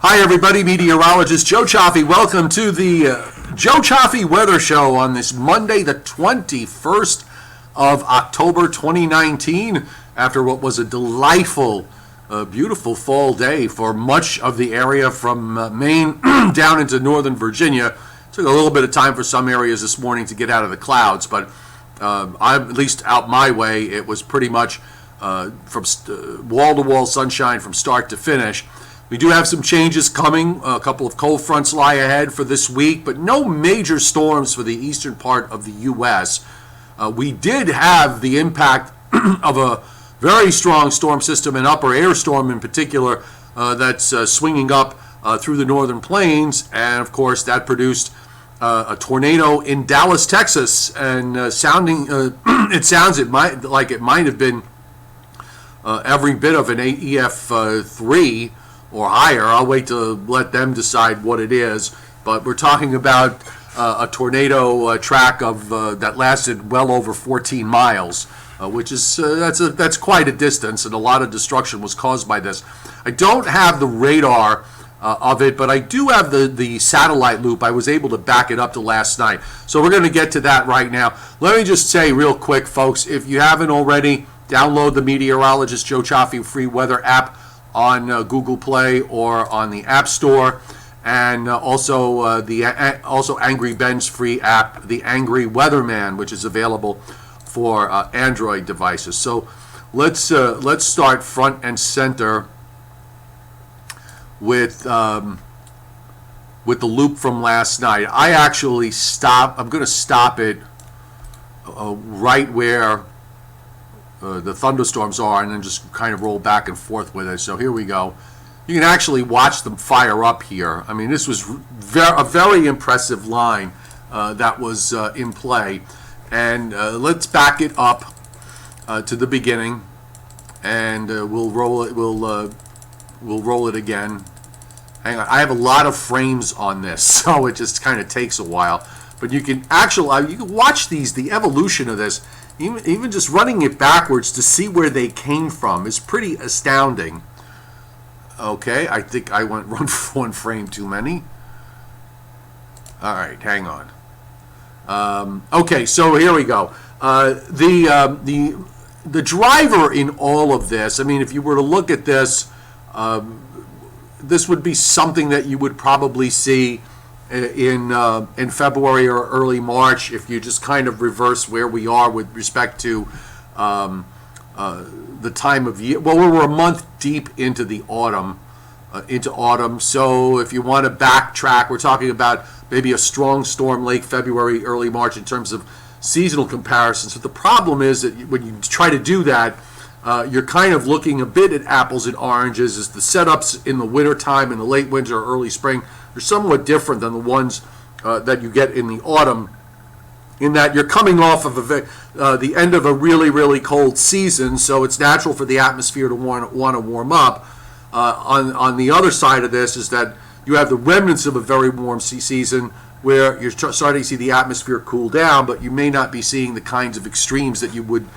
Hi, everybody. Meteorologist Joe Chaffee. Welcome to the Joe Chaffee Weather Show on this Monday, the 21st of October 2019, after what was a delightful, beautiful fall day for much of the area from Maine down into northern Virginia. Took a little bit of time for some areas this morning to get out of the clouds, but I'm at least out my way. It was pretty much from wall-to-wall sunshine from start to finish. We do have some changes coming. A couple of cold fronts lie ahead for this week, but no major storms for the eastern part of the U.S. We did have the impact of a very strong storm system, an upper air storm in particular, that's swinging up through the northern plains, and of course that produced a tornado in Dallas, Texas, and it might have been every bit of an EF3 or higher. I'll wait to let them decide what it is, but we're talking about a tornado track of that lasted well over 14 miles, which is that's quite a distance, and a lot of destruction was caused by this. I don't have the radar of it, but I do have the satellite loop. I was able to back it up to last night, so we're going to get to that right now. Let me just say real quick, folks, if you haven't already, download the Meteorologist Joe Chaffee free weather app on Google Play or on the App Store, and also Angry Ben's free app, the Angry Weatherman, which is available for Android devices. So let's start front and center with the loop from last night. I'm going to stop it right where the thunderstorms are, and then just kind of roll back and forth with it. So here we go. You can actually watch them fire up here. I mean, this was a very impressive line that was in play. And let's back it up to the beginning, and we'll roll it. We'll roll it again. Hang on, I have a lot of frames on this, so it just kind of takes a while. But you can watch the evolution of this. Even just running it backwards to see where they came from is pretty astounding. Okay, I think I went one frame too many. All right, hang on. Okay, so here we go. The driver in all of this, I mean, if you were to look at this, this would be something that you would probably see in February or early March, if you just kind of reverse where we are with respect to the time of year. Well, we're a month deep into the autumn, so if you want to backtrack, we're talking about maybe a strong storm late February, early March in terms of seasonal comparisons. But the problem is that when you try to do that, you're kind of looking a bit at apples and oranges, as the setups in the winter time, in the late winter or early spring, are somewhat different than the ones that you get in the autumn, in that you're coming off of the end of a really, really cold season, so it's natural for the atmosphere to want to warm up. On the other side of this is that you have the remnants of a very warm season where you're starting to see the atmosphere cool down, but you may not be seeing the kinds of extremes that you would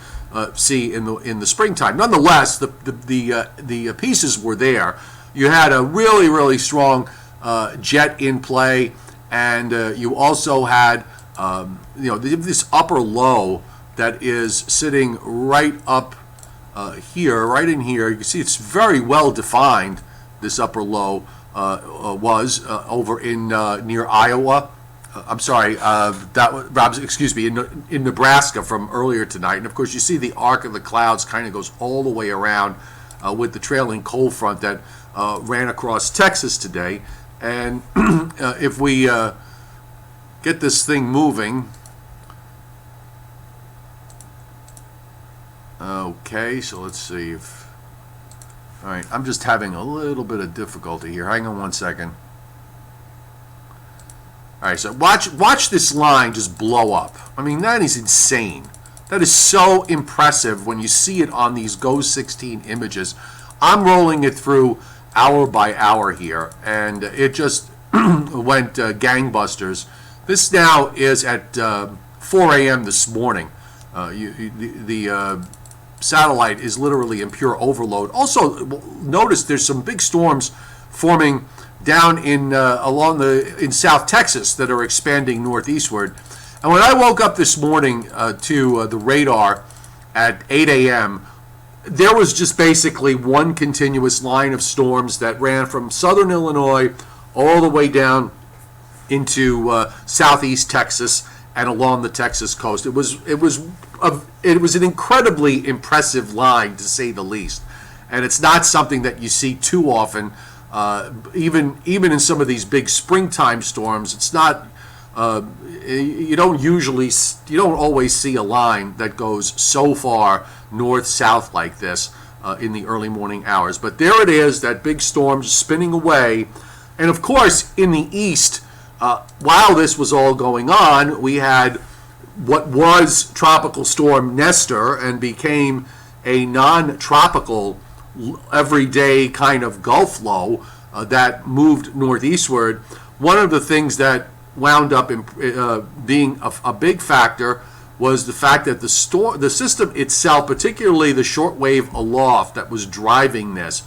see in the springtime. Nonetheless, the pieces were there. You had a really, really strong jet in play, and you also had this upper low that is sitting right up here, right in here. You can see it's very well defined. This upper low was over in near Iowa. I'm sorry, in Nebraska from earlier tonight. And of course, you see the arc of the clouds kind of goes all the way around with the trailing cold front that ran across Texas today. And if we get this thing moving, okay, so let's see if, all right, I'm just having a little bit of difficulty here. Hang on one second. All right, so watch this line just blow up. I mean, that is insane. That is so impressive when you see it on these GOES 16 images. I'm rolling it through hour by hour here, and it just went gangbusters. This now is at 4 a.m. this morning. The satellite is literally in pure overload. Also, notice there's some big storms forming down in in South Texas that are expanding northeastward. And when I woke up this morning to the radar at 8 a.m., there was just basically one continuous line of storms that ran from southern Illinois all the way down into southeast Texas and along the Texas coast. It was an incredibly impressive line, to say the least, and it's not something that you see too often. Even in some of these big springtime storms, it's not. You don't always see a line that goes so far north-south like this in the early morning hours. But there it is, that big storm spinning away. And of course, in the east, while this was all going on, we had what was Tropical Storm Nestor and became a non-tropical, everyday kind of Gulf low that moved northeastward. One of the things that wound up being a big factor was the fact that the system itself, particularly the shortwave aloft that was driving this,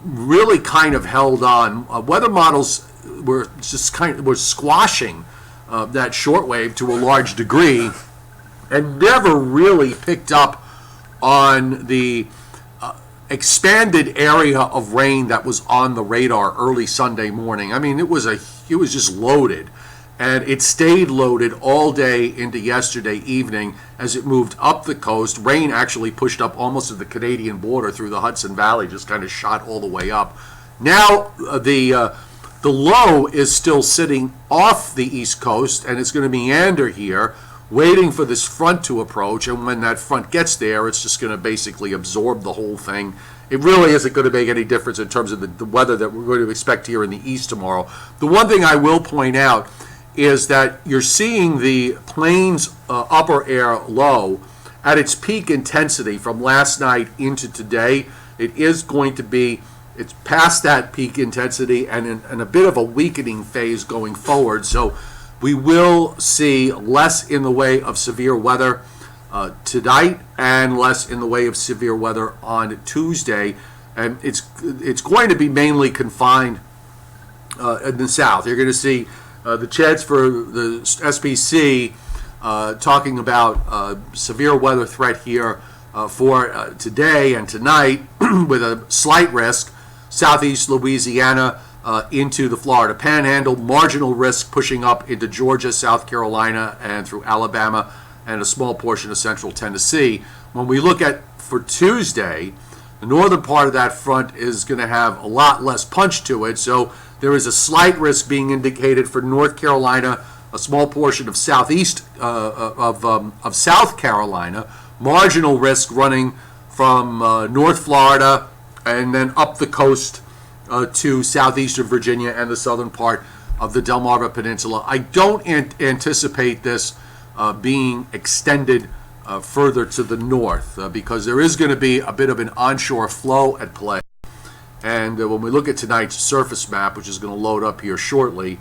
really kind of held on. Weather models were squashing that shortwave to a large degree, and never really picked up on the expanded area of rain that was on the radar early Sunday morning. I mean, it was just loaded, and it stayed loaded all day into yesterday evening as it moved up the coast. Rain actually pushed up almost to the Canadian border through the Hudson Valley, just kind of shot all the way up. Now the low is still sitting off the East Coast, and it's going to meander here, waiting for this front to approach, and when that front gets there, it's just going to basically absorb the whole thing. It really isn't going to make any difference in terms of the weather that we're going to expect here in the east tomorrow. The one thing I will point out is that you're seeing the plains upper air low at its peak intensity from last night into today. It is going to be, it's past that peak intensity and in a bit of a weakening phase going forward. So we will see less in the way of severe weather tonight and less in the way of severe weather on Tuesday. And it's going to be mainly confined in the south. You're going to see the chance for the SPC talking about severe weather threat here for today and tonight with a slight risk southeast Louisiana into the Florida Panhandle, marginal risk pushing up into Georgia, South Carolina, and through Alabama, and a small portion of central Tennessee. When we look at for Tuesday, the northern part of that front is going to have a lot less punch to it, so there is a slight risk being indicated for North Carolina, a small portion of southeast of South Carolina, marginal risk running from North Florida and then up the coast to southeastern Virginia and the southern part of the Delmarva Peninsula. I don't anticipate this being extended further to the north because there is going to be a bit of an onshore flow at play. And when we look at tonight's surface map, which is going to load up here shortly,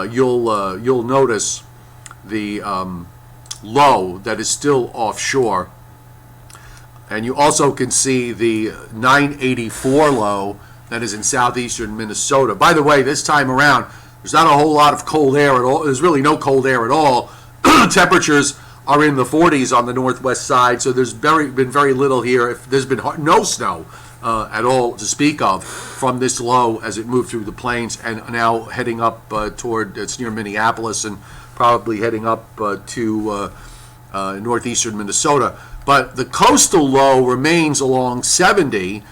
you'll notice the low that is still offshore. And you also can see the 984 low that is in southeastern Minnesota. By the way, this time around, there's not a whole lot of cold air at all. There's really no cold air at all. Temperatures are in the 40s on the northwest side, so there's been very little here. There's been no snow at all to speak of from this low as it moved through the plains and now heading up toward, it's near Minneapolis and probably heading up to northeastern Minnesota. But the coastal low remains along 70,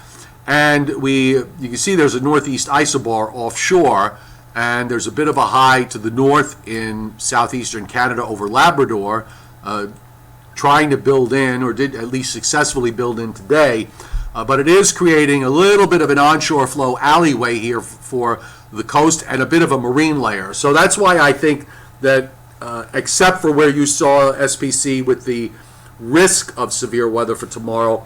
and you can see there's a northeast isobar offshore, and there's a bit of a high to the north in southeastern Canada over Labrador, trying to build in, or did at least successfully build in today. But it is creating a little bit of an onshore flow alleyway here for the coast and a bit of a marine layer. So that's why I think that except for where you saw SPC with the risk of severe weather for tomorrow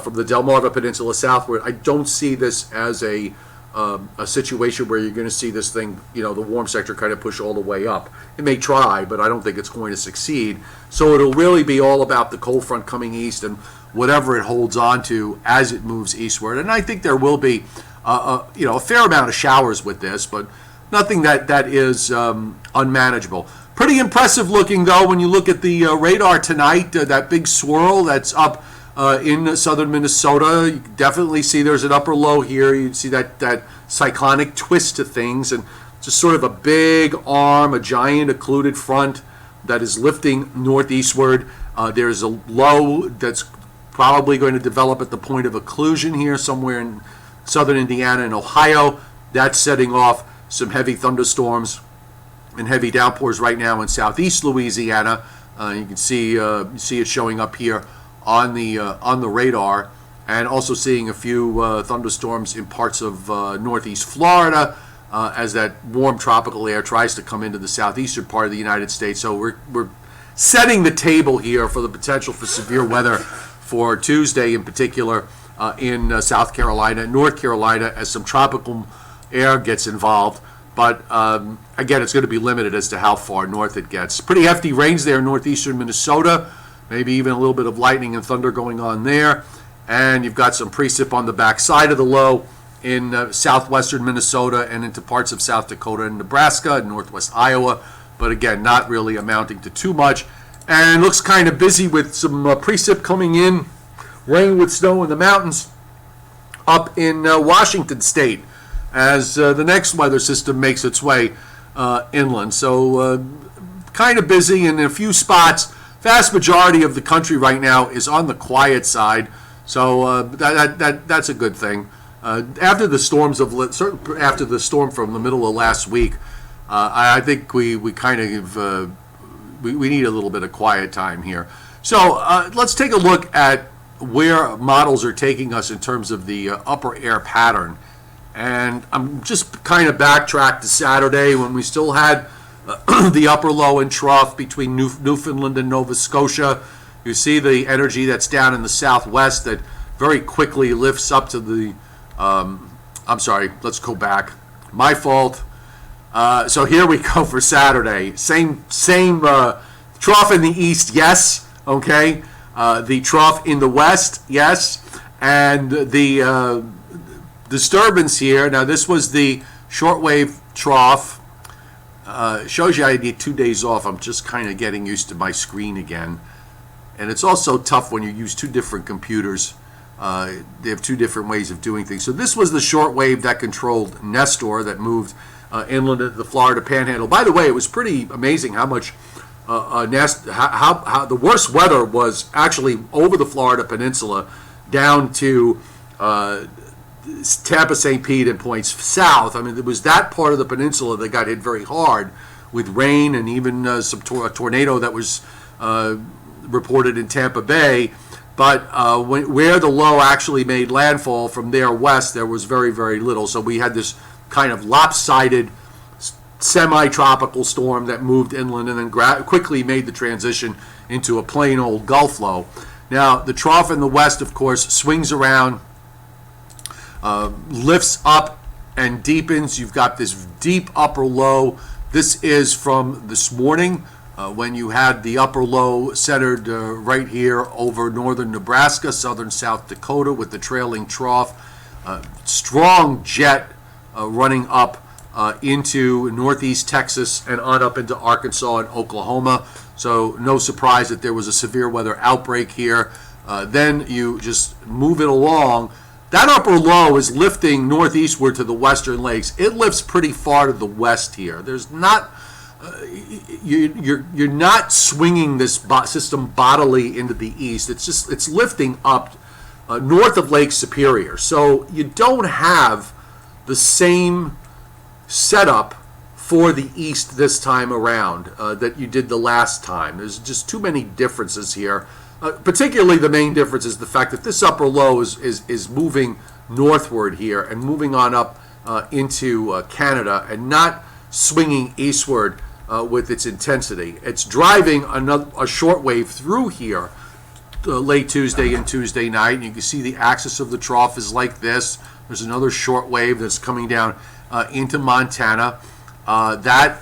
from the Delmarva Peninsula southward, I don't see this as a situation where you're going to see this thing, the warm sector kind of push all the way up. It may try, but I don't think it's going to succeed. So it'll really be all about the cold front coming east and whatever it holds on to as it moves eastward. And I think there will be a fair amount of showers with this, but nothing that is unmanageable. Pretty impressive looking, though, when you look at the radar tonight, that big swirl that's up in southern Minnesota. You can definitely see there's an upper low here. You see that cyclonic twist to things, and just sort of a big arm, a giant occluded front that is lifting northeastward. There's a low that's probably going to develop at the point of occlusion here somewhere in southern Indiana and Ohio. That's setting off some heavy thunderstorms and heavy downpours right now in southeast Louisiana. You can see it showing up here on the radar, and also seeing a few thunderstorms in parts of northeast Florida as that warm tropical air tries to come into the southeastern part of the United States. So we're setting the table here for the potential for severe weather for Tuesday, in particular in South Carolina and North Carolina, as some tropical air gets involved. But again, it's going to be limited as to how far north it gets. Pretty hefty rains there in northeastern Minnesota, maybe even a little bit of lightning and thunder going on there. And you've got some precip on the backside of the low in southwestern Minnesota and into parts of South Dakota and Nebraska and northwest Iowa. But again, not really amounting to too much. And looks kind of busy with some precip coming in, rain with snow in the mountains up in Washington State, as the next weather system makes its way inland. So kind of busy in a few spots. Vast majority of the country right now is on the quiet side, so that's a good thing. After the storms after the storm from the middle of last week, I think we kind of we need a little bit of quiet time here. So let's take a look at where models are taking us in terms of the upper air pattern. And I'm just kind of backtracked to Saturday when we still had the upper low and trough between Newfoundland and Nova Scotia. You see the energy that's down in the southwest that very quickly lifts up to the, I'm sorry, let's go back. My fault. So here we go for Saturday. Same trough in the east, yes, okay. The trough in the west, yes. And the disturbance here, now this was the shortwave trough. Shows you I need 2 days off. I'm just kind of getting used to my screen again. And it's also tough when you use two different computers. They have two different ways of doing things. So this was the shortwave that controlled Nestor that moved inland into the Florida Panhandle. By the way, it was pretty amazing how much how the worst weather was actually over the Florida Peninsula down to Tampa, St. Pete, and points south. I mean, it was that part of the peninsula that got hit very hard with rain and even a tornado that was reported in Tampa Bay. But where the low actually made landfall from there west, there was very, very little. So we had this kind of lopsided semi-tropical storm that moved inland and then quickly made the transition into a plain old Gulf low. Now, the trough in the west, of course, swings around, lifts up and deepens. You've got this deep upper low. This is from this morning when you had the upper low centered right here over northern Nebraska, southern South Dakota with the trailing trough. Strong jet running up into northeast Texas and on up into Arkansas and Oklahoma. So no surprise that there was a severe weather outbreak here. Then you just move it along. That upper low is lifting northeastward to the western lakes. It lifts pretty far to the west here. There's not you're not swinging this system bodily into the east. It's lifting up north of Lake Superior. So you don't have the same setup for the east this time around that you did the last time. There's just too many differences here. Particularly the main difference is the fact that this upper low is moving northward here and moving on up into Canada and not swinging eastward with its intensity. It's driving a short wave through here late Tuesday and Tuesday night. And you can see the axis of the trough is like this. There's another short wave that's coming down into Montana. That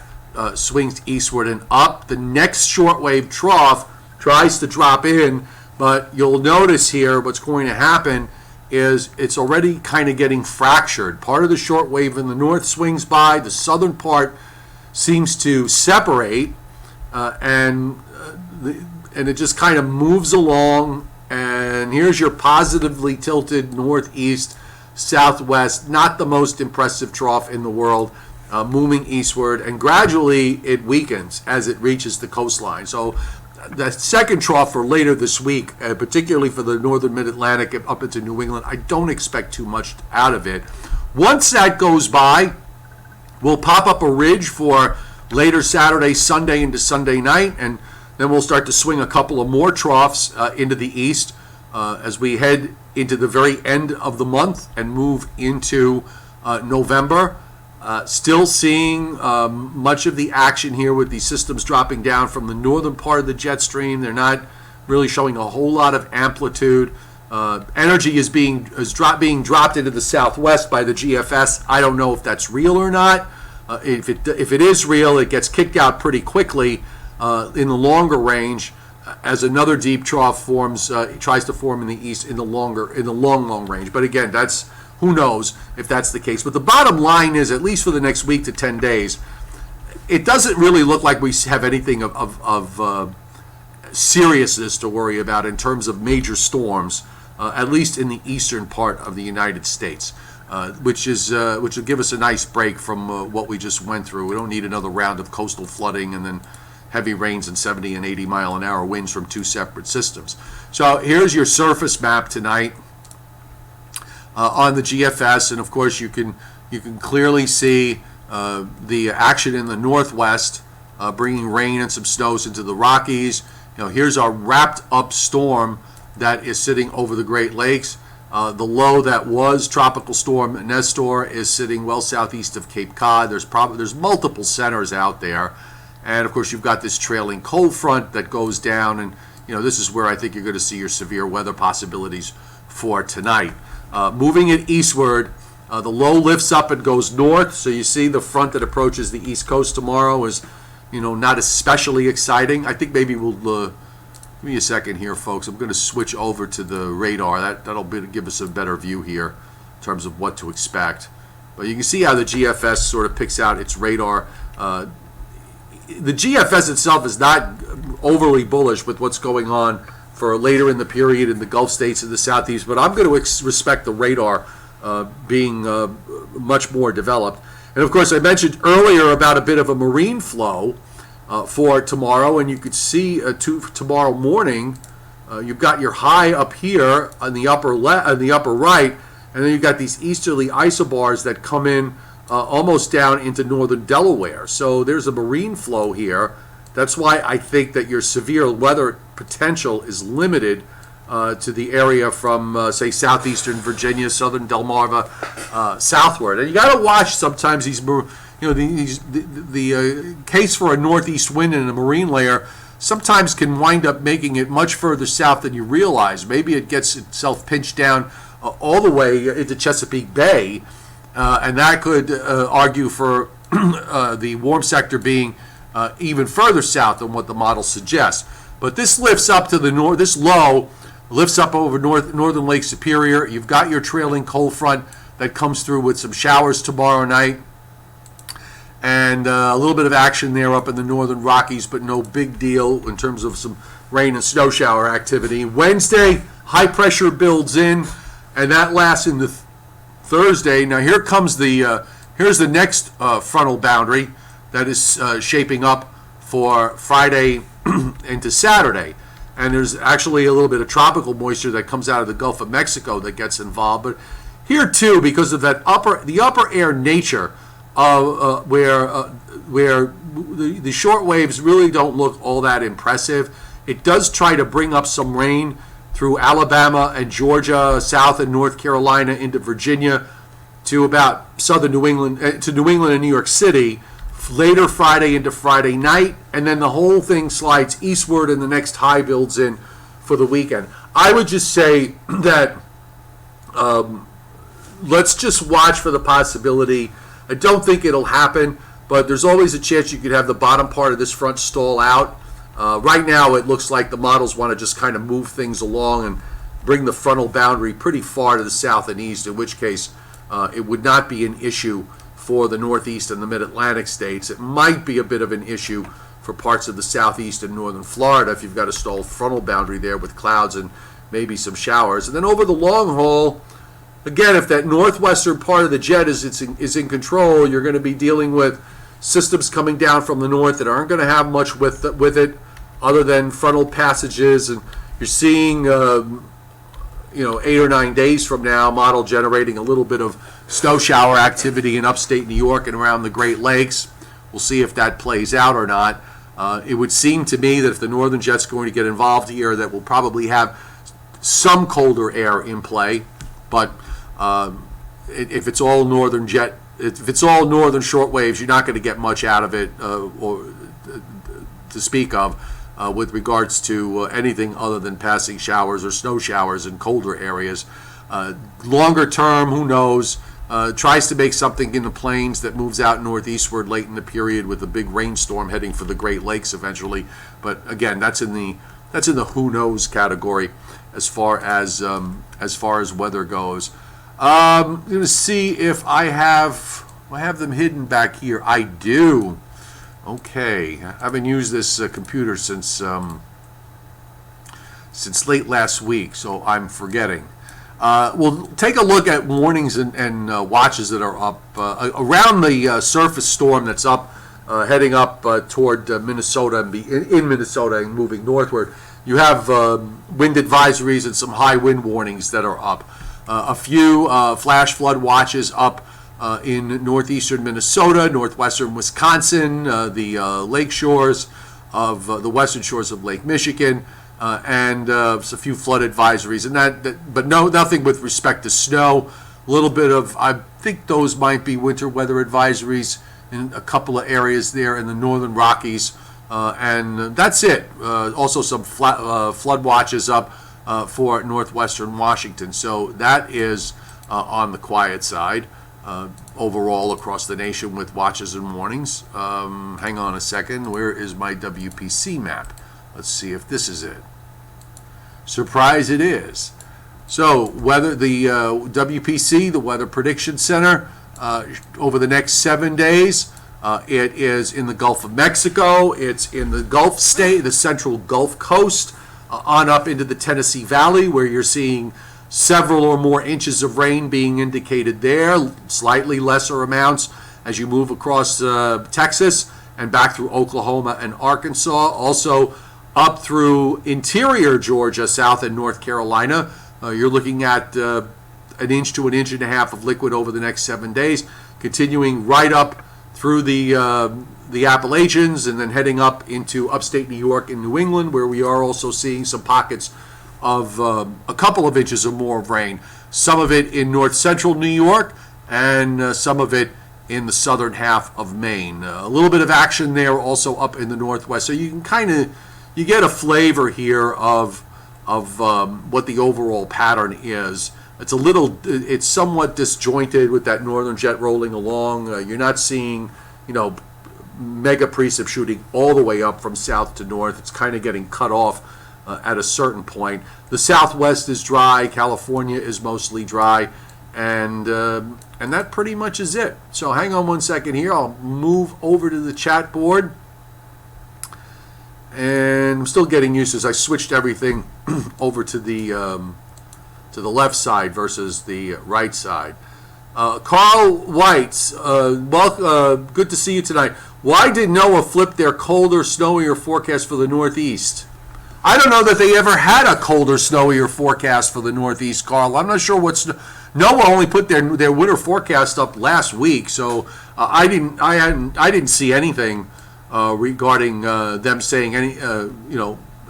swings eastward and up. The next shortwave trough tries to drop in, but you'll notice here what's going to happen is it's already kind of getting fractured. Part of the short wave in the north swings by, the southern part seems to separate, and it just kind of moves along. And here's your positively tilted northeast, southwest, not the most impressive trough in the world, moving eastward, and gradually it weakens as it reaches the coastline. So the second trough for later this week, particularly for the northern mid-Atlantic up into New England, I don't expect too much out of it. Once that goes by, we'll pop up a ridge for later Saturday, Sunday into Sunday night, and then we'll start to swing a couple of more troughs into the east as we head into the very end of the month and move into November. Still seeing much of the action here with these systems dropping down from the northern part of the jet stream. They're not really showing a whole lot of amplitude. Energy is being dropped into the southwest by the GFS. I don't know if that's real or not. If it is real, it gets kicked out pretty quickly in the longer range as another deep trough tries to form in the east in the long range. But again, that's who knows if that's the case. But the bottom line is, at least for the next week to 10 days, it doesn't really look like we have anything of seriousness to worry about in terms of major storms, at least in the eastern part of the United States, which will give us a nice break from what we just went through. We don't need another round of coastal flooding and then heavy rains and 70 and 80 mile an hour winds from two separate systems. So here's your surface map tonight on the GFS, and of course you can clearly see the action in the northwest, bringing rain and some snows into the Rockies. Here's our wrapped up storm that is sitting over the Great Lakes. The low that was Tropical Storm Nestor is sitting well southeast of Cape Cod. There's multiple centers out there. And, of course, you've got this trailing cold front that goes down. And, this is where I think you're going to see your severe weather possibilities for tonight. Moving it eastward, the low lifts up and goes north. So you see the front that approaches the East Coast tomorrow is, not especially exciting. I think maybe we'll... give me a second here, folks. I'm going to switch over to the radar. That'll give us a better view here in terms of what to expect. But you can see how the GFS sort of picks out its radar. The GFS itself is not overly bullish with what's going on for later in the period in the Gulf states and the Southeast, but I'm going to respect the radar being much more developed. And of course, I mentioned earlier about a bit of a marine flow for tomorrow, and you could see tomorrow morning, you've got your high up here on the upper right, and then you've got these easterly isobars that come in almost down into northern Delaware. So there's a marine flow here. That's why I think that your severe weather potential is limited to the area from, say, southeastern Virginia, southern Delmarva, southward. And you got to watch sometimes these, the case for a northeast wind in a marine layer sometimes can wind up making it much further south than you realize. Maybe it gets itself pinched down all the way into Chesapeake Bay, and that could argue for the warm sector being even further south than what the model suggests. But this lifts up to the north. This low lifts up over northern Lake Superior. You've got your trailing cold front that comes through with some showers tomorrow night, and a little bit of action there up in the northern Rockies, but no big deal in terms of some rain and snow shower activity. Wednesday, high pressure builds in, and that lasts into Thursday. Now here comes here's the next frontal boundary that is shaping up for Friday into Saturday. And there's actually a little bit of tropical moisture that comes out of the Gulf of Mexico that gets involved. But here too, because of the upper air nature of where the short waves really don't look all that impressive, it does try to bring up some rain through Alabama and Georgia, South and North Carolina into Virginia, to about southern New England, to New England and New York City, later Friday into Friday night, and then the whole thing slides eastward and the next high builds in for the weekend. I would just say that let's just watch for the possibility. I don't think it'll happen, but there's always a chance you could have the bottom part of this front stall out. Right now, it looks like the models want to just kind of move things along, and bring the frontal boundary pretty far to the south and east, in which case it would not be an issue for the Northeast and the Mid-Atlantic states. It might be a bit of an issue for parts of the Southeast and Northern Florida if you've got a stalled frontal boundary there with clouds and maybe some showers. And then over the long haul, again, if that northwestern part of the jet is in control, you're going to be dealing with systems coming down from the north that aren't going to have much with it other than frontal passages. And you're seeing, 8 or 9 days from now, model generating a little bit of snow shower activity in upstate New York and around the Great Lakes. We'll see if that plays out or not. It would seem to me that if the northern jet's going to get involved here, that we'll probably have some colder air in play. But if it's all northern jet, if it's all northern short waves, you're not going to get much out of it or to speak of with regards to anything other than passing showers or snow showers in colder areas. Longer term, who knows? Tries to make something in the plains that moves out northeastward late in the period with a big rainstorm heading for the Great Lakes eventually. But again, that's in the who knows category as far as weather goes. I'm going to see if I have them hidden back here. I do. Okay, I haven't used this computer since late last week, so I'm forgetting. We'll take a look at warnings and watches that are up around the surface storm that's up, heading up toward Minnesota and in Minnesota and moving northward. You have wind advisories and some high wind warnings that are up. A few flash flood watches up in northeastern Minnesota, northwestern Wisconsin, the lake shores of the western shores of Lake Michigan. And a few flood advisories, and but nothing with respect to snow. A little bit of, I think those might be winter weather advisories in a couple of areas there in the northern Rockies, and that's it. Also some flood watches up for northwestern Washington. So that is on the quiet side overall across the nation with watches and warnings. Hang on a second. Where is my WPC map? Let's see if this is it. Surprise, it is. So, weather, the WPC, the Weather Prediction Center, over the next 7 days, it is in the Gulf of Mexico. It's in the Gulf state, the central Gulf Coast, on up into the Tennessee Valley, where you're seeing several or more inches of rain being indicated there, slightly lesser amounts as you move across Texas and back through Oklahoma and Arkansas. Also, up through interior Georgia, South and North Carolina. You're looking at an inch to an inch and a half of liquid over the next 7 days, continuing right up through the Appalachians and then heading up into upstate New York and New England, where we are also seeing some pockets of a couple of inches or more of rain. Some of it in north central New York and some of it in the southern half of Maine. A little bit of action there also up in the northwest. So you can you get a flavor here of what the overall pattern is. It's somewhat disjointed with that northern jet rolling along. You're not seeing, mega precip shooting all the way up from south to north. It's kind of getting cut off at a certain point. The southwest is dry. California is mostly dry, and that pretty much is it. So hang on one second here. I'll move over to the chat board. And I'm still getting used to this. I switched everything over to the left side versus the right side. Carl White, good to see you tonight. Why did NOAA flip their colder, snowier forecast for the Northeast? I don't know that they ever had a colder, snowier forecast for the Northeast, Carl. I'm not sure what's. NOAA only put their winter forecast up last week, so I didn't see anything regarding them saying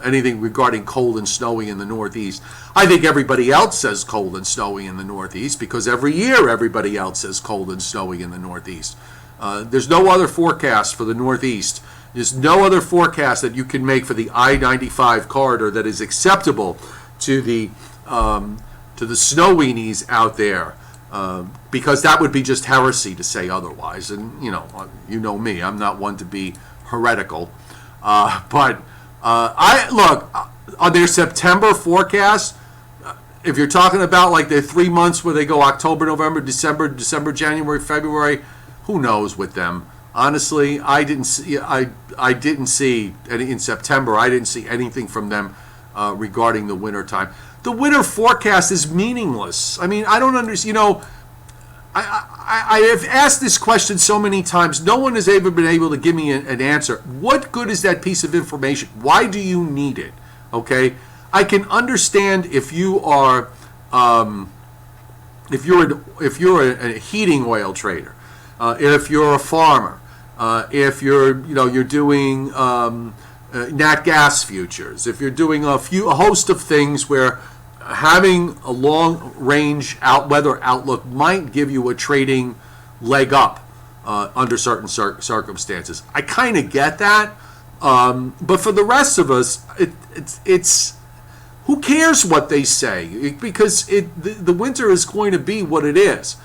anything regarding cold and snowy in the Northeast. I think everybody else says cold and snowy in the Northeast because every year everybody else says cold and snowy in the Northeast. There's no other forecast for the Northeast. There's no other forecast that you can make for the I-95 corridor that is acceptable to the snow weenies out there. Because that would be just heresy to say otherwise. And, you know me, I'm not one to be heretical. But I look, on their September forecast, If you're talking about like the 3 months where they go October, November, December, January, February, who knows with them? Honestly, I didn't see. I didn't see any in September. I didn't see anything from them regarding the winter time. The winter forecast is meaningless. I mean, I don't understand. You know, I have asked this question so many times. No one has ever been able to give me an answer. What good is that piece of information? Why do you need it? Okay, I can understand if you are, if you're a heating oil trader, if you're a farmer, if you're doing nat gas futures, if you're doing a host of things where having a long range weather outlook might give you a trading leg up under certain circumstances. I kind of get that, but for the rest of us, it's who cares what they say, because the winter is going to be what it is.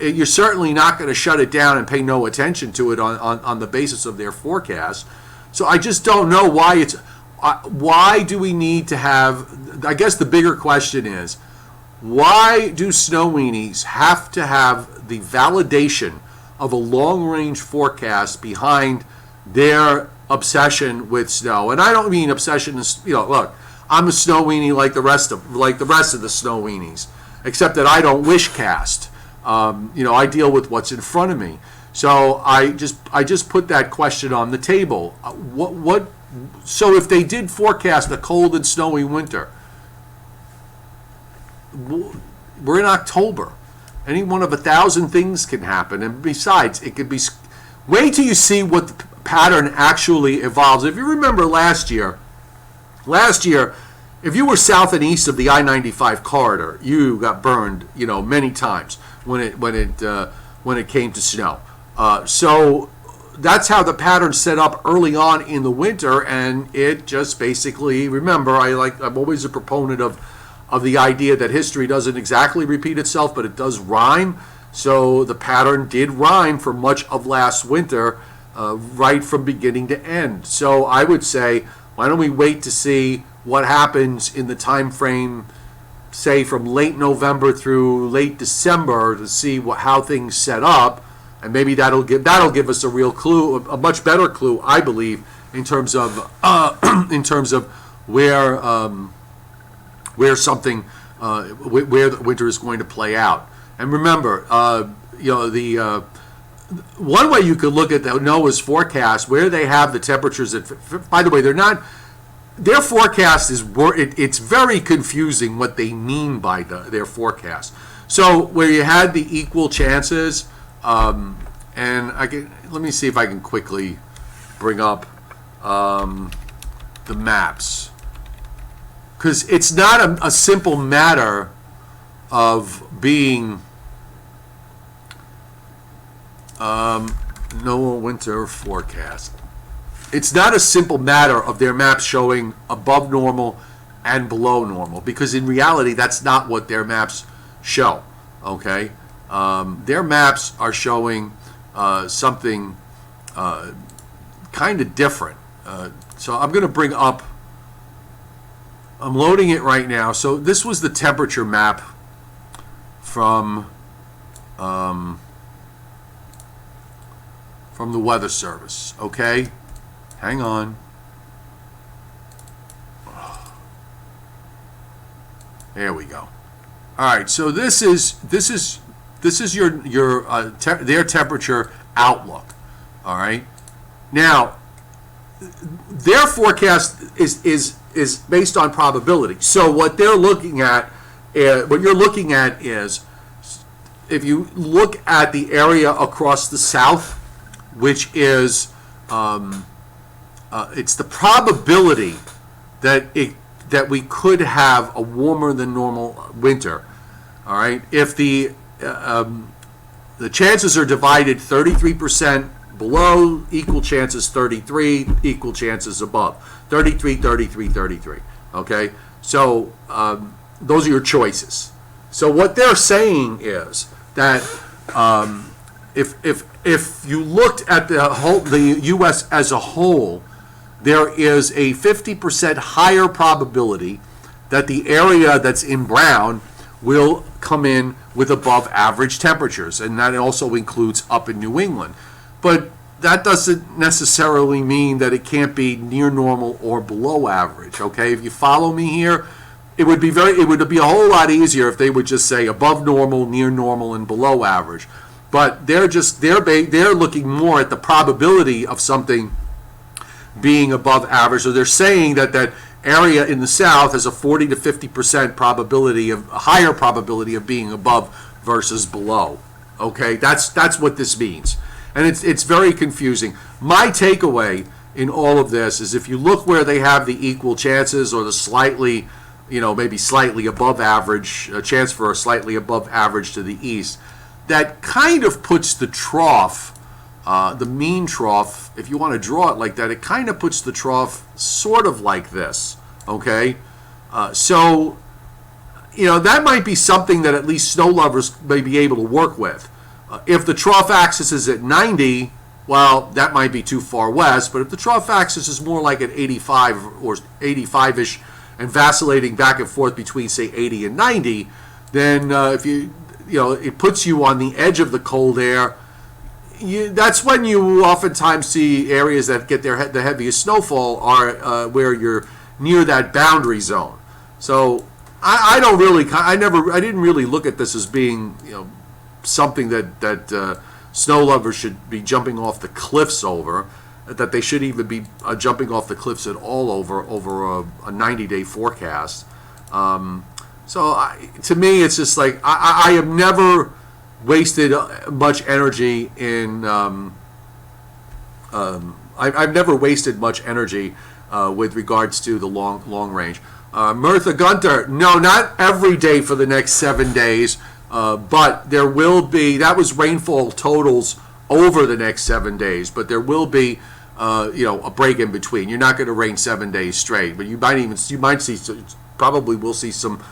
You're certainly not going to shut it down and pay no attention to it on the basis of their forecast. So I just don't know why why do we need to have, I guess the bigger question is, why do snow weenies have to have the validation of a long-range forecast behind their obsession with snow? And I don't mean obsession, look, I'm a snow weenie like the rest of the snow weenies, except that I don't wish cast. I deal with what's in front of me. So I just put that question on the table. So if they did forecast a cold and snowy winter, we're in October. Any one of 1,000 things can happen, and besides, it could be. Wait till you see what the pattern actually evolves. If you remember last year, if you were south and east of the I-95 corridor, you got burned, many times when it came to snow. So that's how the pattern set up early on in the winter, and it just basically, remember, I'm always a proponent of the idea that history doesn't exactly repeat itself, but it does rhyme. So the pattern did rhyme for much of last winter, right from beginning to end. So I would say, why don't we wait to see what happens in the time frame, say from late November through late December, to see how things set up. And maybe that'll give us a real clue, a much better clue, I believe, in terms of where the winter is going to play out. And remember, one way you could look at the NOAA's forecast, where they have the temperatures at. By the way, they're not. Their forecast it's very confusing what they mean by their forecast. So where you had the equal chances. And let me see if I can quickly bring up the maps, because it's not a simple matter of being NOAA winter forecast. It's not a simple matter of their maps showing above normal and below normal, because in reality that's not what their maps show. Okay. Their maps are showing something kind of different. So I'm going to bring up, I'm loading it right now. So this was the temperature map from the Weather Service. Okay, hang on. There we go. All right, so this is their temperature outlook. All right. Now, their forecast is based on probability. So what they're looking at, what you're looking at is, if you look at the area across the south, which is it's the probability that we could have a warmer than normal winter. All right. If the chances are divided 33% below, equal chances 33, equal chances above. 33, 33, 33. Okay? So those are your choices. So what they're saying is that if you looked at the U.S. as a whole, there is a 50% higher probability that the area that's in brown will come in with above average temperatures, and that also includes up in New England. But that doesn't necessarily mean that it can't be near normal or below average, okay? If you follow me here, it would be a whole lot easier if they would just say above normal, near normal, and below average. But they're looking more at the probability of something being above average. So they're saying that that area in the south has a 40 to 50% probability of a higher probability of being above versus below. Okay, that's what this means, and it's very confusing. My takeaway in all of this is if you look where they have the equal chances or the slightly, maybe slightly above average, a chance for a slightly above average to the east, that kind of puts the trough, the mean trough, if you want to draw it like that, it kind of puts the trough sort of like this, okay? So, that might be something that at least snow lovers may be able to work with. If the trough axis is at 90, well, that might be too far west, but if the trough axis is more like at 85 or 85-ish and vacillating back and forth between, say, 80 and 90, then it puts you on the edge of the cold air. That's when you oftentimes see areas that get the heaviest snowfall are where you're near that boundary zone. So I didn't really look at this as being something that snow lovers should be jumping off the cliffs over, that they should even be jumping off the cliffs at all over a 90-day forecast. To me, it's just like I have never wasted much energy in. I've never wasted much energy with regards to the long range. Mirtha Gunter, no, not every day for the next 7 days, but there will be. That was rainfall totals over the next 7 days, but there will be. A break in between. You're not going to rain 7 days straight, but you might see, probably will see some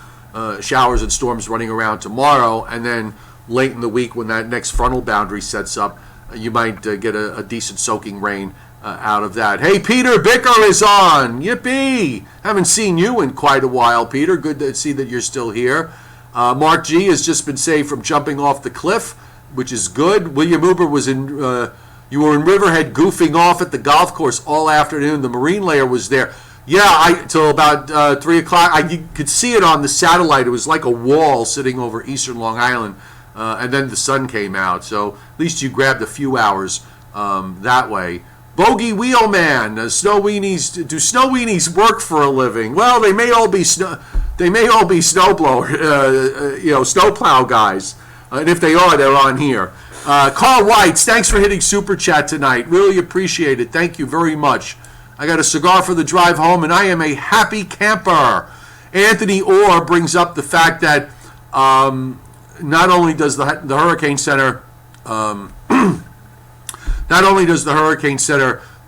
showers and storms running around tomorrow, and then late in the week when that next frontal boundary sets up, you might get a decent soaking rain out of that. Hey, Peter Bicker is on. Yippee! Haven't seen you in quite a while, Peter. Good to see that you're still here. Mark G has just been saved from jumping off the cliff, which is good. William Uber was in. You were in Riverhead goofing off at the golf course all afternoon. The marine layer was there. Yeah, till about 3 o'clock. You could see it on the satellite. It was like a wall sitting over eastern Long Island. And then the sun came out. So at least you grabbed a few hours that way. Bogey Wheelman, snow weenies. Do snow weenies work for a living? Well, they may all be snowblower, snowplow guys. And if they are, they're on here. Carl Whites, thanks for hitting Super Chat tonight. Really appreciate it. Thank you very much. I got a cigar for the drive home, and I am a happy camper. Anthony Orr brings up the fact that not only does the Hurricane Center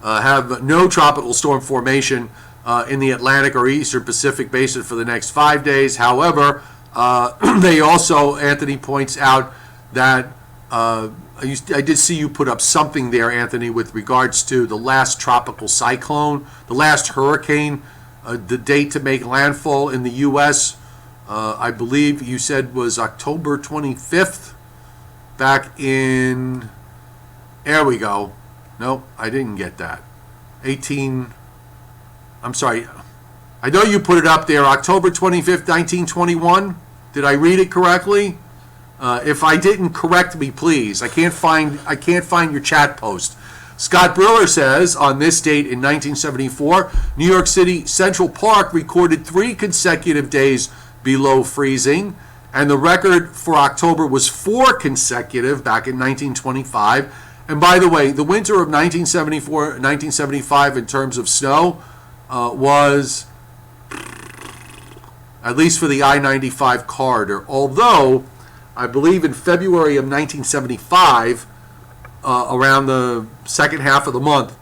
have no tropical storm formation in the Atlantic or Eastern Pacific Basin for the next 5 days. However, they also, Anthony points out that I did see you put up something there, Anthony, with regards to the last tropical cyclone, the last hurricane, the date to make landfall in the U.S., I believe you said was October 25th, back in, there we go. No, I didn't get that. I'm sorry. I know you put it up there, October 25th, 1921. Did I read it correctly? If I didn't, correct me, please. I can't find your chat post. Scott Briller says, on this date in 1974, New York City Central Park recorded 3 consecutive days below freezing, and the record for October was 4 consecutive back in 1925. And by the way, the winter of 1974-1975 in terms of snow was, at least for the I-95 corridor, although I believe in February of 1975, around the second half of the month,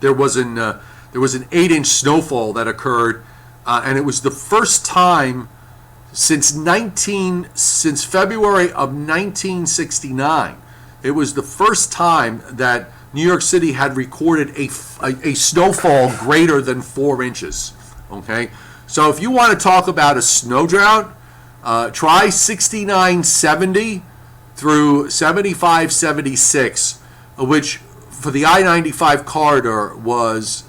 there was an 8-inch snowfall that occurred, and it was the first time since February of 1969. It was the first time that New York City had recorded a snowfall greater than 4 inches. Okay, So if you want to talk about a snow drought, try 69-70 through 75-76, which for the I-95 corridor was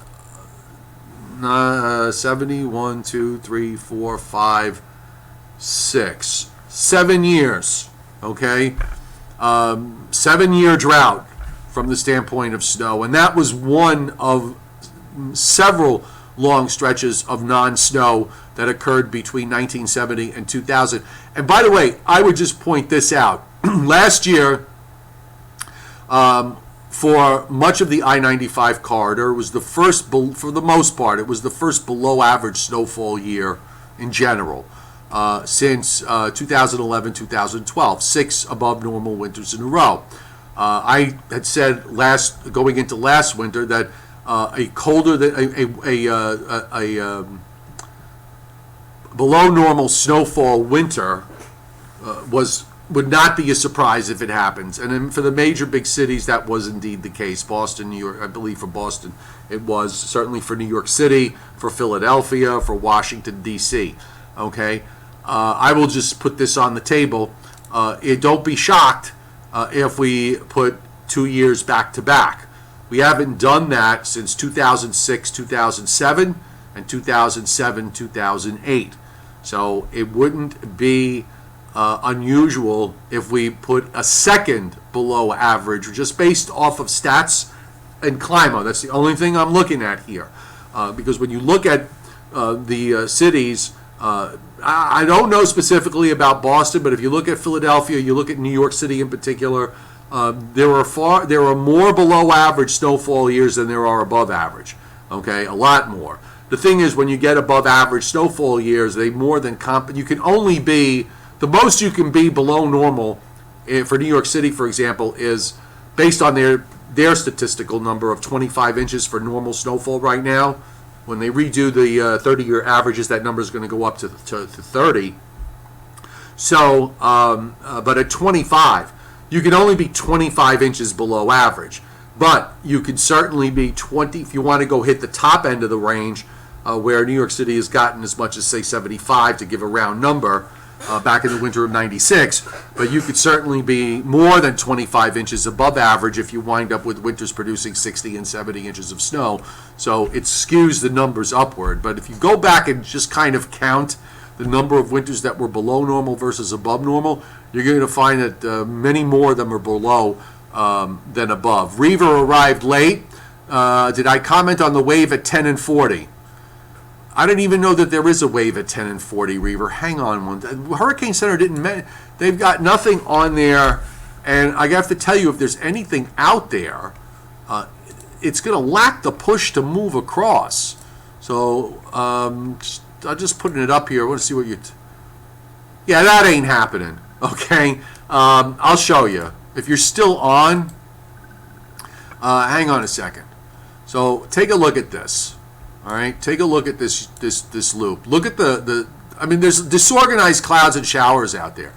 71, 2, 3, 4, 5, 6, 7 years. Okay, 7-year drought from the standpoint of snow, and that was one of several long stretches of non-snow that occurred between 1970 and 2000. And by the way, I would just point this out. Last year, for much of the I-95 corridor, was the first, for the most part, it was the first below average snowfall year in general since 2011, 2012, 6 above normal winters in a row. I had said going into last winter that a colder than a below normal snowfall winter would not be a surprise if it happens. And then for the major big cities, that was indeed the case. Boston, New York, I believe for Boston it was, certainly for New York City, for Philadelphia, for Washington, D.C. Okay? I will just put this on the table. Don't be shocked if we put 2 years back to back. We haven't done that since 2006, 2007, and 2007, 2008. So it wouldn't be unusual if we put a second below average, just based off of stats and climate. That's the only thing I'm looking at here. Because when you look at the cities, I don't know specifically about Boston, but if you look at Philadelphia, you look at New York City in particular, there are more below average snowfall years than there are above average. Okay, a lot more. The thing is, when you get above average snowfall years, they more than you can only be, the most you can be below normal for New York City, for example, is based on their statistical number of 25 inches for normal snowfall right now. When they redo the 30-year averages, that number is going to go up to 30. So, but at 25, you can only be 25 inches below average. But you can certainly be 20, if you want to go hit the top end of the range, where New York City has gotten as much as, say, 75, to give a round number, back in the winter of 96. But you could certainly be more than 25 inches above average if you wind up with winters producing 60 and 70 inches of snow. So it skews the numbers upward. But if you go back and just kind of count the number of winters that were below normal versus above normal, you're going to find that many more of them are below than above. Reaver arrived late. Did I comment on the wave at 10 and 40? I didn't even know that there is a wave at 10 and 40, Reaver. Hang on one. Hurricane Center didn't. They've got nothing on there, and I have to tell you, if there's anything out there, it's going to lack the push to move across. So I'm just putting it up here. I want to see what you. Yeah, that ain't happening. Okay, I'll show you. If you're still on, hang on a second. So take a look at this. All right, take a look at this loop. Look at I mean, there's disorganized clouds and showers out there,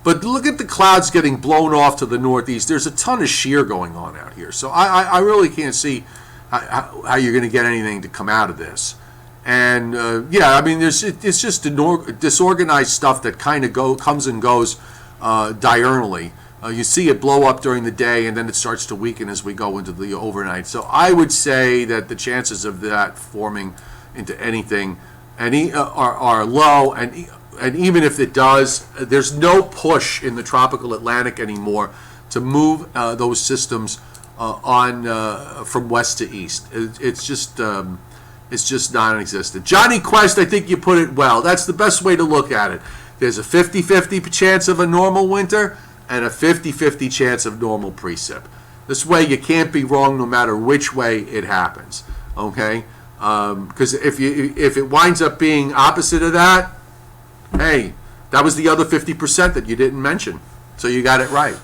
but look at the clouds getting blown off to the northeast. There's a ton of shear going on out here, so I really can't see how you're going to get anything to come out of this. And yeah, I mean, it's just disorganized stuff that kind of comes and goes diurnally. You see it blow up during the day, and then it starts to weaken as we go into the overnight. So I would say that the chances of that forming into anything are low, and even if it does, there's no push in the tropical Atlantic anymore to move those systems from west to east. It's just non-existent. Johnny Quest, I think you put it well. That's the best way to look at it. There's a 50-50 chance of a normal winter and a 50-50 chance of normal precip. This way you can't be wrong no matter which way it happens, okay? Because if it winds up being opposite of that, hey, that was the other 50% that you didn't mention. So you got it right.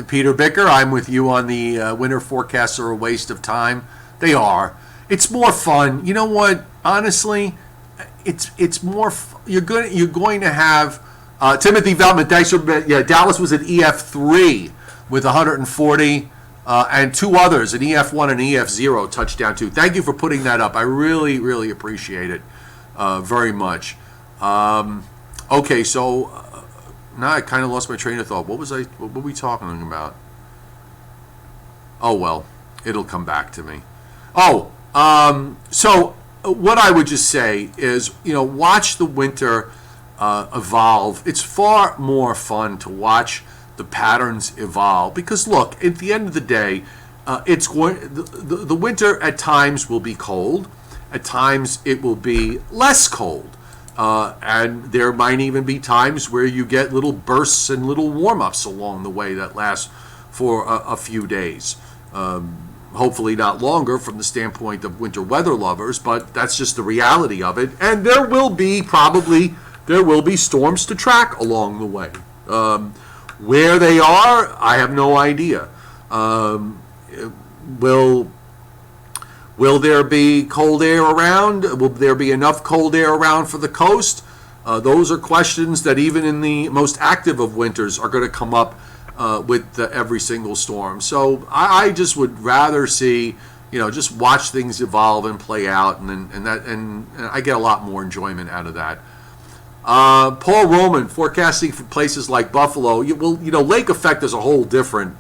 Peter Bicker, I'm with you on the winter forecasts are a waste of time. They are. It's more fun. You know what? Honestly, it's more. You're going to have Timothy Veltman. Thanks for Dallas was at EF3 with 140, and two others, an EF1 and EF0 touchdown too. Thank you for putting that up. I really, really appreciate it very much. Okay, so now I kind of lost my train of thought. What were we talking about? Oh, well, it'll come back to me. Oh, so what I would just say is, watch the winter evolve. It's far more fun to watch the patterns evolve because, look, at the end of the day, the winter at times will be cold. At times it will be less cold. And there might even be times where you get little bursts and little warm-ups along the way that last for a few days. Hopefully not longer from the standpoint of winter weather lovers, but that's just the reality of it. And there will be storms to track along the way. Where they are, I have no idea. Will there be cold air around? Will there be enough cold air around for the coast? Those are questions that even in the most active of winters are going to come up with every single storm. So I just would rather see, just watch things evolve and play out, and I get a lot more enjoyment out of that. Paul Roman, forecasting for places like Buffalo. Lake effect is a whole different.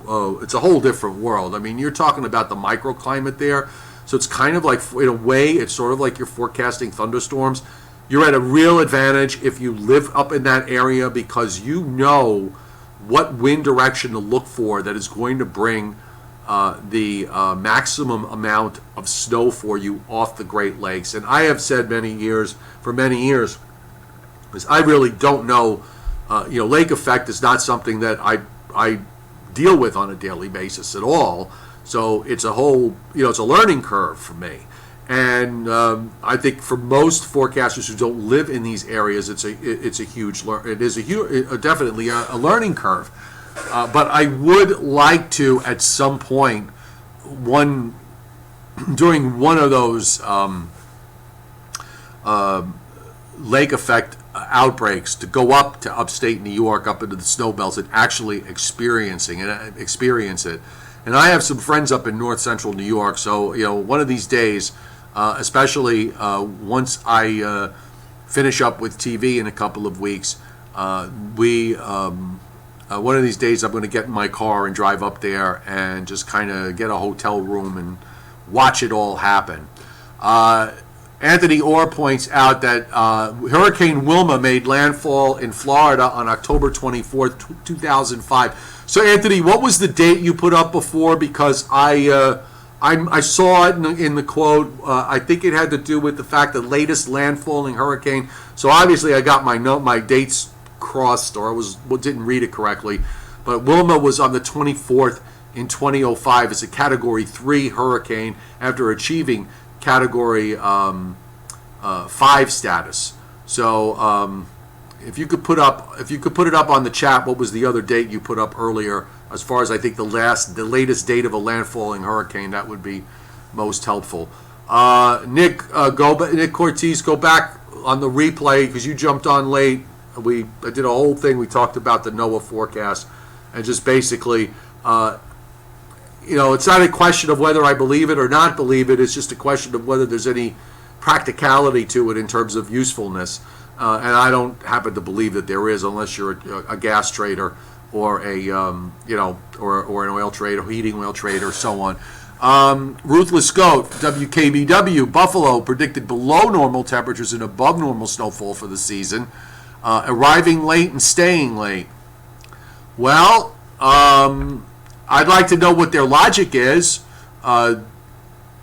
It's a whole different world. I mean, you're talking about the microclimate there. So it's kind of like, in a way, it's sort of like you're forecasting thunderstorms. You're at a real advantage if you live up in that area because you know what wind direction to look for that is going to bring the maximum amount of snow for you off the Great Lakes. And I have said for many years, because I really don't know, lake effect is not something that I deal with on a daily basis at all. So it's a whole, it's a learning curve for me. And I think for most forecasters who don't live in these areas, definitely a learning curve. But I would like to, at some point, during one of those lake effect outbreaks, to go up to upstate New York, up into the snow belts, and actually experience it. And I have some friends up in north central New York, so one of these days, especially once I finish up with TV in a couple of weeks, one of these days I'm going to get in my car and drive up there and just kind of get a hotel room and watch it all happen. Anthony Orr points out that Hurricane Wilma made landfall in Florida on October 24th, 2005. So, Anthony, what was the date you put up before? Because I saw it in the quote. I think it had to do with the fact that latest landfalling hurricane. So, obviously, I got my dates crossed, or didn't read it correctly. But Wilma was on the 24th in 2005 as a Category 3 hurricane after achieving Category 5 status. So if you could put it up on the chat, what was the other date you put up earlier? As far as I think the latest date of a landfalling hurricane, that would be most helpful. Nick Cortez, go back on the replay because you jumped on late. I did a whole thing. We talked about the NOAA forecast and just basically. It's not a question of whether I believe it or not believe it. It's just a question of whether there's any practicality to it in terms of usefulness. And I don't happen to believe that there is, unless you're a gas trader or or an oil trader, heating oil trader, so on. Ruthless Goat, WKBW, Buffalo predicted below normal temperatures and above normal snowfall for the season, arriving late and staying late. Well, I'd like to know what their logic is.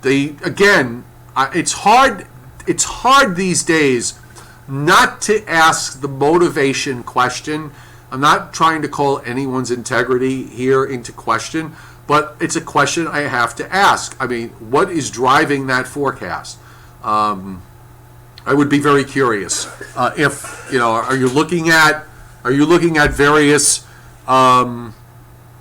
It's hard these days not to ask the motivation question. I'm not trying to call anyone's integrity here into question, but it's a question I have to ask. I mean, what is driving that forecast? I would be very curious. Are you looking at various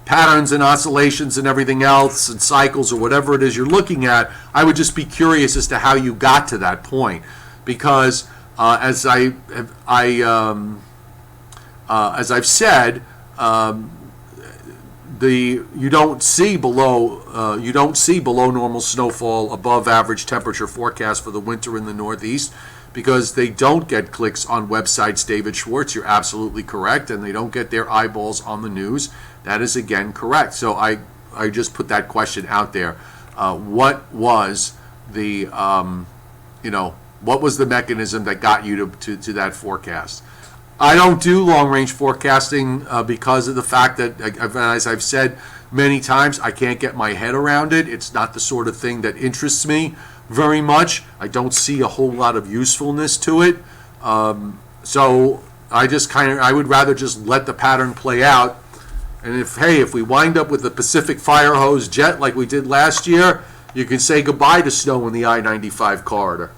patterns and oscillations and everything else and cycles or whatever it is you're looking at? I would just be curious as to how you got to that point, because as I've said, you don't see below normal snowfall above average temperature forecast for the winter in the Northeast because they don't get clicks on websites. David Schwartz, you're absolutely correct, and they don't get their eyeballs on the news. That is again correct. So I just put that question out there. What was the what was the mechanism that got you to that forecast? I don't do long-range forecasting because of the fact that, as I've said many times, I can't get my head around it. It's not the sort of thing that interests me very much. I don't see a whole lot of usefulness to it. So I would rather just let the pattern play out. And if we wind up with the Pacific Fire Hose jet like we did last year, you can say goodbye to snow in the I-95 corridor.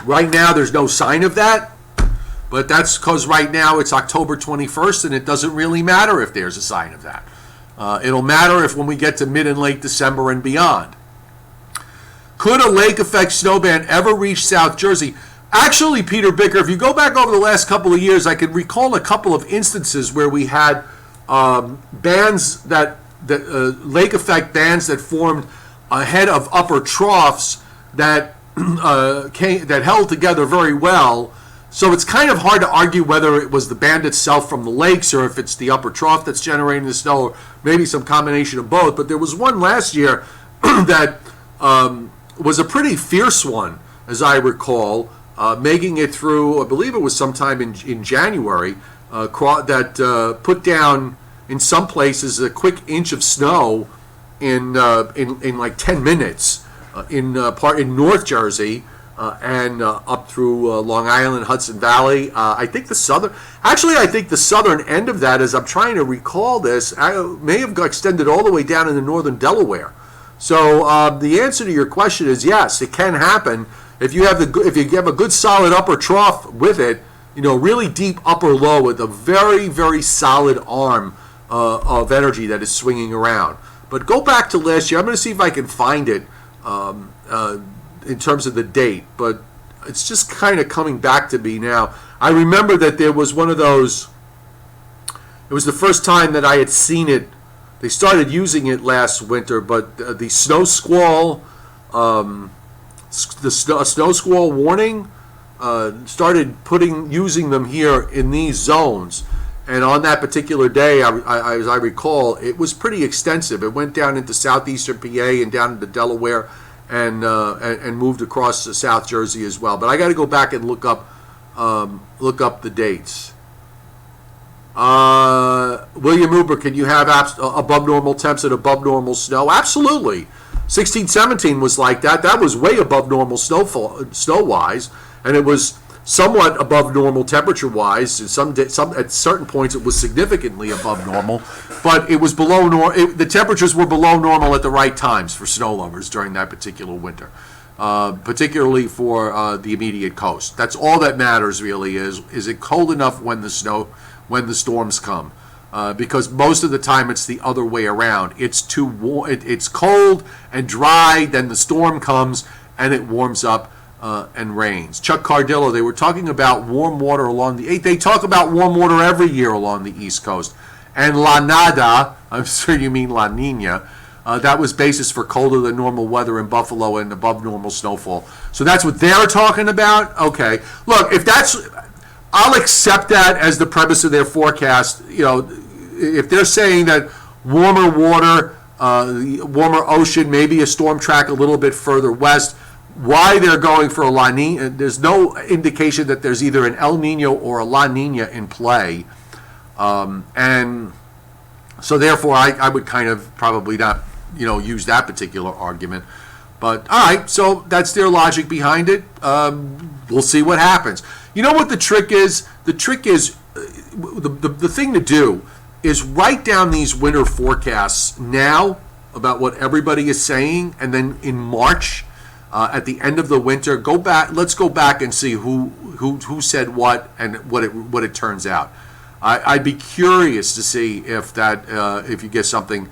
Right now, there's no sign of that, but that's because right now it's October 21st, and it doesn't really matter if there's a sign of that. It'll matter when we get to mid and late December and beyond. Could a lake effect snow band ever reach South Jersey? Actually, Peter Bicker, if you go back over the last couple of years, I can recall a couple of instances where we had bands lake effect bands that formed ahead of upper troughs that that held together very well. So it's kind of hard to argue whether it was the band itself from the lakes or if it's the upper trough that's generating the snow, or maybe some combination of both. But there was one last year that was a pretty fierce one, as I recall, making it through, I believe it was sometime in January, that put down in some places a quick inch of snow in like 10 minutes. In North Jersey and up through Long Island, Hudson Valley. I think the southern end of that, as I'm trying to recall this, may have extended all the way down into northern Delaware. So the answer to your question is yes, it can happen if you have a good solid upper trough with it. Really deep upper low with a very, very solid arm of energy that is swinging around. But go back to last year. I'm going to see if I can find it. In terms of the date, but it's just kind of coming back to me now. I remember that there was one of those, it was the first time that I had seen it. They started using it last winter, but the snow squall, snow squall warning started using them here in these zones. And on that particular day, as I recall, it was pretty extensive. It went down into southeastern PA and down into Delaware, and moved across to South Jersey as well. But I got to go back and look up the dates. William Uber, can you have above normal temps and above normal snow? Absolutely. 1617 was like that. That was way above normal snow-wise, and it was somewhat above normal temperature-wise. At certain points, it was significantly above normal, but it was below normal. The temperatures were below normal at the right times for snow lovers during that particular winter, particularly for the immediate coast. That's all that matters, really. Is it cold enough when the storms come? Because most of the time it's the other way around. It's too warm. It's cold and dry. Then the storm comes and it warms up. And rains. Chuck Cardillo, they were talking about warm water they talk about warm water every year along the East Coast. And La Nada, I'm sure you mean La Nina, that was basis for colder than normal weather in Buffalo and above normal snowfall. So that's what they're talking about? Okay. Look, I'll accept that as the premise of their forecast. If they're saying that warmer water, warmer ocean, maybe a storm track a little bit further west, why they're going for a La Nina, there's no indication that there's either an El Nino or a La Nina in play. And so therefore I would kind of probably not, use that particular argument. But all right, so that's their logic behind it. We'll see what happens. You know what the trick is? The trick is, the thing to do is write down these winter forecasts now about what everybody is saying, and then in March, at the end of the winter, let's go back and see who said what and what it turns out. I'd be curious to see if you get something,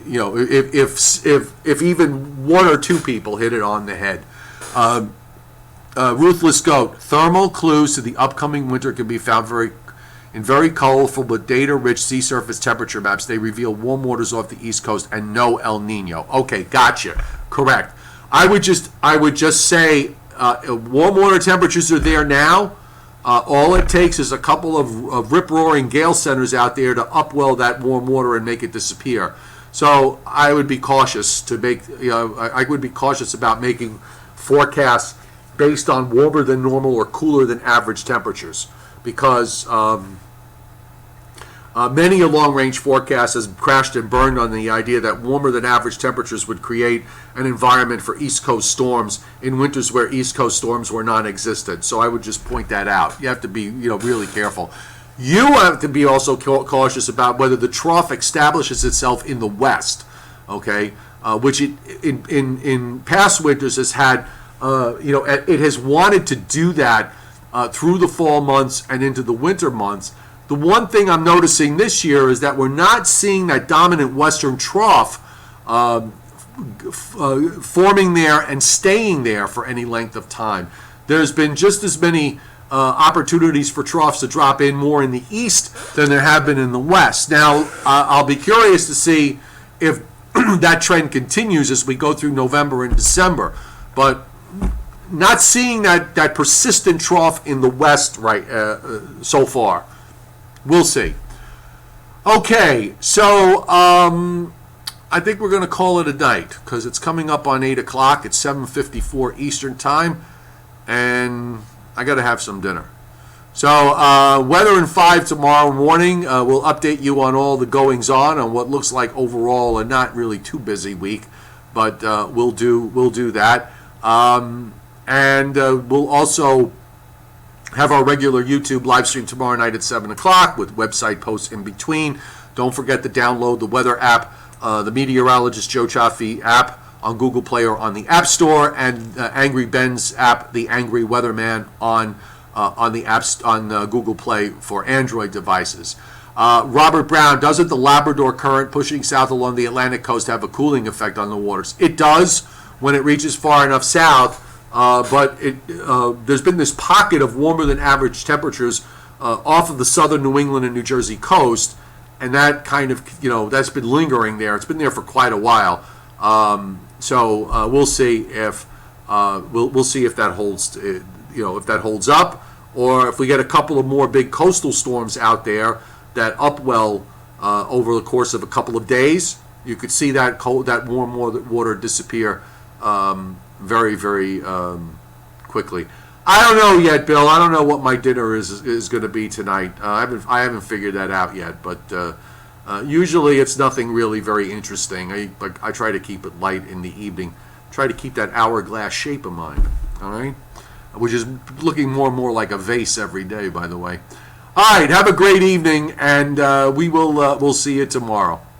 if even one or two people hit it on the head. Ruthless Goat, thermal clues to the upcoming winter can be found very In very colorful but data-rich sea surface temperature maps, they reveal warm waters off the East Coast and no El Nino. Okay, gotcha. Correct. I would just say warm water temperatures are there now. All it takes is a couple of rip-roaring gale centers out there to upwell that warm water and make it disappear. So I would be cautious to make. I would be cautious about making forecasts based on warmer than normal or cooler than average temperatures, because many a long-range forecast has crashed and burned on the idea that warmer than average temperatures would create an environment for East Coast storms in winters where East Coast storms were non-existent. So I would just point that out. You have to be, really careful. You have to be also cautious about whether the trough establishes itself in the west, okay? Which in past winters has had, it has wanted to do that through the fall months and into the winter months. The one thing I'm noticing this year is that we're not seeing that dominant western trough forming there and staying there for any length of time. There's been just as many opportunities for troughs to drop in more in the east than there have been in the west. Now, I'll be curious to see if that trend continues as we go through November and December. But not seeing that persistent trough in the west so far. We'll see. Okay, so I think we're going to call it a night because it's coming up on 8 o'clock. It's 7:54 Eastern Time, and I got to have some dinner. So weather in 5 tomorrow morning. We'll update you on all the goings-on on what looks like overall a not really too busy week, but we'll do that. And we'll also have our regular YouTube live stream tomorrow night at 7 o'clock with website posts in between. Don't forget to download the weather app, the Meteorologist Joe Chaffee app on Google Play or on the App Store, and Angry Ben's app, the Angry Weatherman, on the apps on Google Play for Android devices. Robert Brown, doesn't the Labrador current pushing south along the Atlantic coast have a cooling effect on the waters? It does when it reaches far enough south. But there's been this pocket of warmer than average temperatures off of the southern New England and New Jersey coast, and that kind of, that's been lingering there. It's been there for quite a while. So we'll see if we'll see if that holds, if that holds up, or if we get a couple of more big coastal storms out there that upwell over the course of a couple of days. You could see that warm water disappear very, very quickly. I don't know yet, Bill. I don't know what my dinner is going to be tonight. I haven't figured that out yet. But usually it's nothing really very interesting. I try to keep it light in the evening. Try to keep that hourglass shape of mine. All right, which is looking more and more like a vase every day, by the way. All right. Have a great evening, and we'll see you tomorrow.